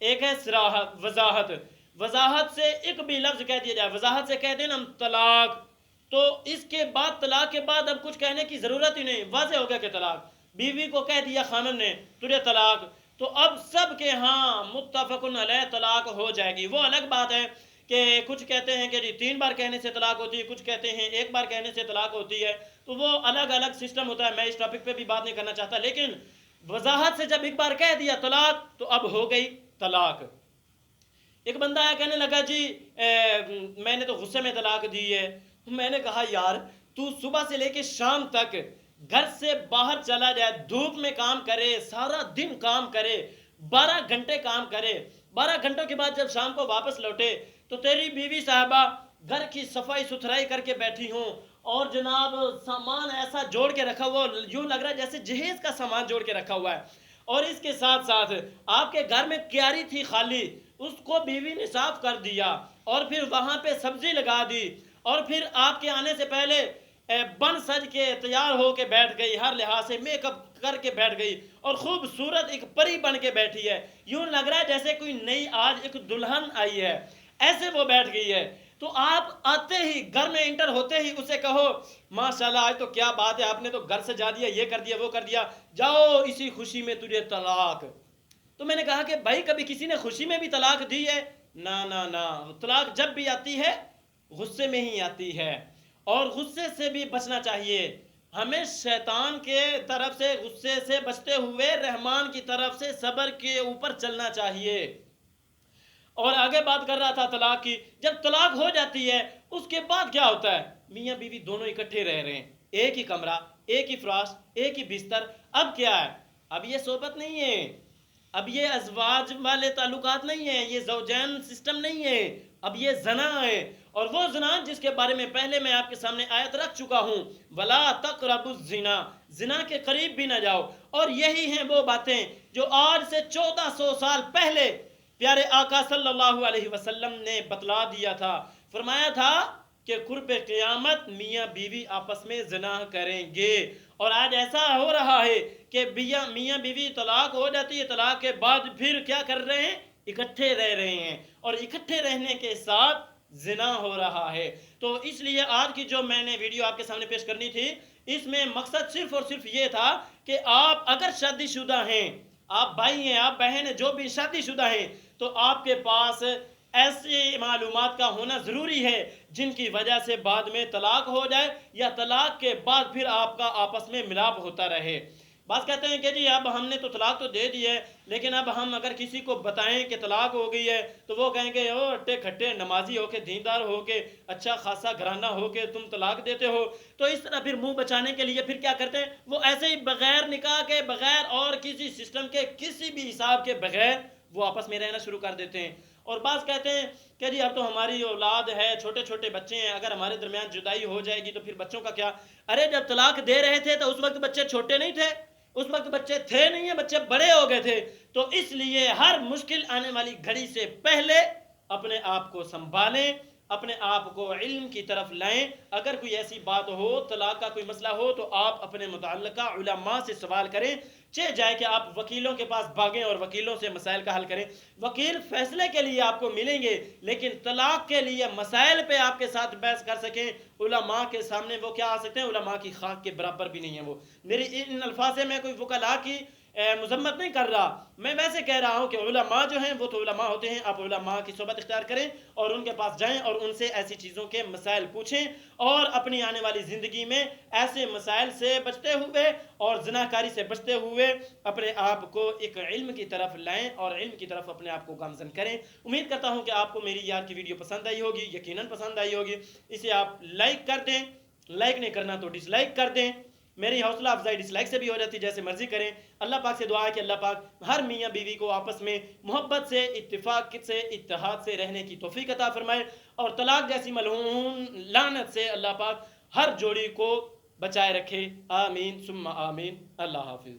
ایک ہے صراحت، وضاحت. وضاحت سے ایک بھی لفظ کہہ دیا جائے، وضاحت سے کہہ دیں نا ہم طلاق، تو اس کے بعد طلاق کے بعد اب کچھ کہنے کی ضرورت ہی نہیں، واضح ہو گیا کہ طلاق. بیوی کو کہہ دیا خامن نے تجھے طلاق، تو اب سب کے ہاں متفقن علیہ طلاق ہو جائے گی. وہ الگ بات ہے کہ کچھ کہتے ہیں کہ جی 3 بار کہنے سے طلاق ہوتی ہے، کچھ کہتے ہیں 1 بار کہنے سے طلاق ہوتی ہے، تو وہ الگ الگ سسٹم ہوتا ہے. میں اس ٹاپک پہ بھی بات نہیں کرنا چاہتا، لیکن وضاحت سے جب ایک بار کہہ دیا طلاق تو اب ہو گئی طلاق. ایک بندہ آیا کہنے لگا جی میں نے تو غصے میں طلاق دی ہے. میں نے کہا یار تو صبح سے لے کے شام تک گھر سے باہر چلا جائے، دھوپ میں کام کرے، سارا دن کام کرے، 12 گھنٹے کام کرے، 12 گھنٹوں کے بعد جب شام کو واپس لوٹے تو تیری بیوی صاحبہ گھر کی صفائی ستھرائی کر کے بیٹھی ہوں، اور جناب سامان ایسا جوڑ کے رکھا ہوا، یوں لگ رہا ہے جیسے جہیز کا سامان جوڑ کے رکھا ہوا ہے، اور اس کے ساتھ ساتھ آپ کے گھر میں کیاری تھی خالی، اس کو بیوی نے صاف کر دیا، اور پھر وہاں پہ سبزی لگا دی، اور پھر آپ کے آنے سے پہلے بن سج کے تیار ہو کے بیٹھ گئی، ہر لحاظ سے میک اپ کر کے بیٹھ گئی، اور خوبصورت ایک پری بن کے بیٹھی ہے، یوں لگ رہا ہے جیسے کوئی نئی آج ایک دلہن آئی ہے، ایسے وہ بیٹھ گئی ہے. تو آپ آتے ہی گھر میں انٹر ہوتے ہی اسے کہو ماشاءاللہ آج تو کیا بات ہے، آپ نے تو گھر سے جا دیا، یہ کر دیا، وہ کر دیا، جاؤ اسی خوشی میں تجھے طلاق. تو میں نے کہا کہ بھائی کبھی کسی نے خوشی میں بھی طلاق دی ہے؟ نا نا نا، طلاق جب بھی آتی ہے غصے میں ہی آتی ہے، اور غصے سے بھی بچنا چاہیے. ہمیں شیطان کے طرف سے غصے سے بچتے ہوئے رحمان کی طرف سے صبر کے اوپر چلنا چاہیے. اور آگے بات کر رہا تھا طلاق کی. جب طلاق ہو جاتی ہے اس کے بعد کیا ہوتا ہے؟ میاں بیوی دونوں اکٹھے رہ رہے ہیں، ایک ہی کمرہ، ایک ہی فراش، ایک ہی بستر. اب کیا ہے؟ اب یہ صحبت نہیں ہے، اب یہ ازواج والے تعلقات نہیں ہیں، یہ زوجین سسٹم نہیں ہے، اب یہ زنا ہے. اور وہ زنا جس کے بارے میں پہلے میں آپ کے سامنے آیت رکھ چکا ہوں، وَلَا تَقْرَبُوا الزِّنَا، زنا کے قریب بھی نہ جاؤ. اور یہی ہیں وہ باتیں جو آج سے 1400 سال پہلے پیارے آقا صلی اللہ علیہ وسلم نے بتلا دیا تھا. فرمایا تھا کہ قرب قیامت میاں بیوی آپس میں زنا کریں گے. اور آج ایسا ہو رہا ہے کہ میاں بیوی طلاق ہو جاتی ہے، طلاق کے بعد پھر کیا کر رہے ہیں؟ اکٹھے رہ رہے ہیں، اور اکٹھے رہنے کے ساتھ زنا ہو رہا ہے. تو اس لیے آج کی جو میں نے ویڈیو آپ کے سامنے پیش کرنی تھی، اس میں مقصد صرف اور صرف یہ تھا کہ آپ اگر شادی شدہ ہیں، آپ بھائی ہیں، آپ بہن ہیں، جو بھی شادی شدہ ہیں، تو آپ کے پاس ایسی معلومات کا ہونا ضروری ہے جن کی وجہ سے بعد میں طلاق ہو جائے، یا طلاق کے بعد پھر آپ کا آپس میں ملاپ ہوتا رہے. بعض کہتے ہیں کہ جی اب ہم نے تو طلاق تو دے دی ہے، لیکن اب ہم اگر کسی کو بتائیں کہ طلاق ہو گئی ہے تو وہ کہیں گے او اٹے کھٹے نمازی ہو کے، دیندار ہو کے، اچھا خاصا گھرانہ ہو کے تم طلاق دیتے ہو. تو اس طرح پھر منہ بچانے کے لیے پھر کیا کرتے ہیں؟ وہ ایسے ہی بغیر نکاح کے، بغیر اور کسی سسٹم کے، کسی بھی حساب کے بغیر وہ آپس میں رہنا شروع کر دیتے ہیں. اور بعض کہتے ہیں کہ جی اب تو ہماری اولاد ہے، چھوٹے چھوٹے بچے ہیں، اگر ہمارے درمیان جدائی ہو جائے گی تو پھر بچوں کا کیا؟ ارے جب طلاق دے رہے تھے تو اس وقت بچے چھوٹے نہیں تھے، اس وقت بچے تھے نہیں ہیں، بچے بڑے ہو گئے تھے. تو اس لیے ہر مشکل آنے والی گھڑی سے پہلے اپنے آپ کو سنبھالیں، اپنے آپ کو علم کی طرف لائیں. اگر کوئی ایسی بات ہو، طلاق کا کوئی مسئلہ ہو، تو آپ اپنے متعلقہ علماء سے سوال کریں. جائے کہ آپ وکیلوں کے پاس بھاگیں اور وکیلوں سے مسائل کا حل کریں. وکیل فیصلے کے لیے آپ کو ملیں گے، لیکن طلاق کے لیے مسائل پہ آپ کے ساتھ بحث کر سکیں، علماء کے سامنے وہ کیا آ سکتے ہیں؟ علماء کی خاک کے برابر بھی نہیں ہیں وہ. میری ان الفاظ سے میں کوئی وکلاء کی مذمت نہیں کر رہا، میں ویسے کہہ رہا ہوں کہ علماء جو ہیں وہ تو علماء ہوتے ہیں. آپ علماء کی صحبت اختیار کریں اور ان کے پاس جائیں اور ان سے ایسی چیزوں کے مسائل پوچھیں، اور اپنی آنے والی زندگی میں ایسے مسائل سے بچتے ہوئے اور زناکاری سے بچتے ہوئے اپنے آپ کو ایک علم کی طرف لائیں اور علم کی طرف اپنے آپ کو گامزن کریں. امید کرتا ہوں کہ آپ کو میری یاد کی ویڈیو پسند آئی ہوگی، یقیناً پسند آئی ہوگی. اسے آپ لائک کر دیں، لائک نہیں کرنا تو ڈس لائک کر دیں. میری حوصلہ افزائی ڈس لائک سے بھی ہو جاتی، جیسے مرضی کریں. اللہ پاک سے دعا ہے کہ اللہ پاک ہر میاں بیوی کو آپس میں محبت سے، اتفاق سے، اتحاد سے رہنے کی توفیق عطا فرمائے، اور طلاق جیسی ملعون لعنت سے اللہ پاک ہر جوڑی کو بچائے رکھے. آمین ثم آمین. اللہ حافظ.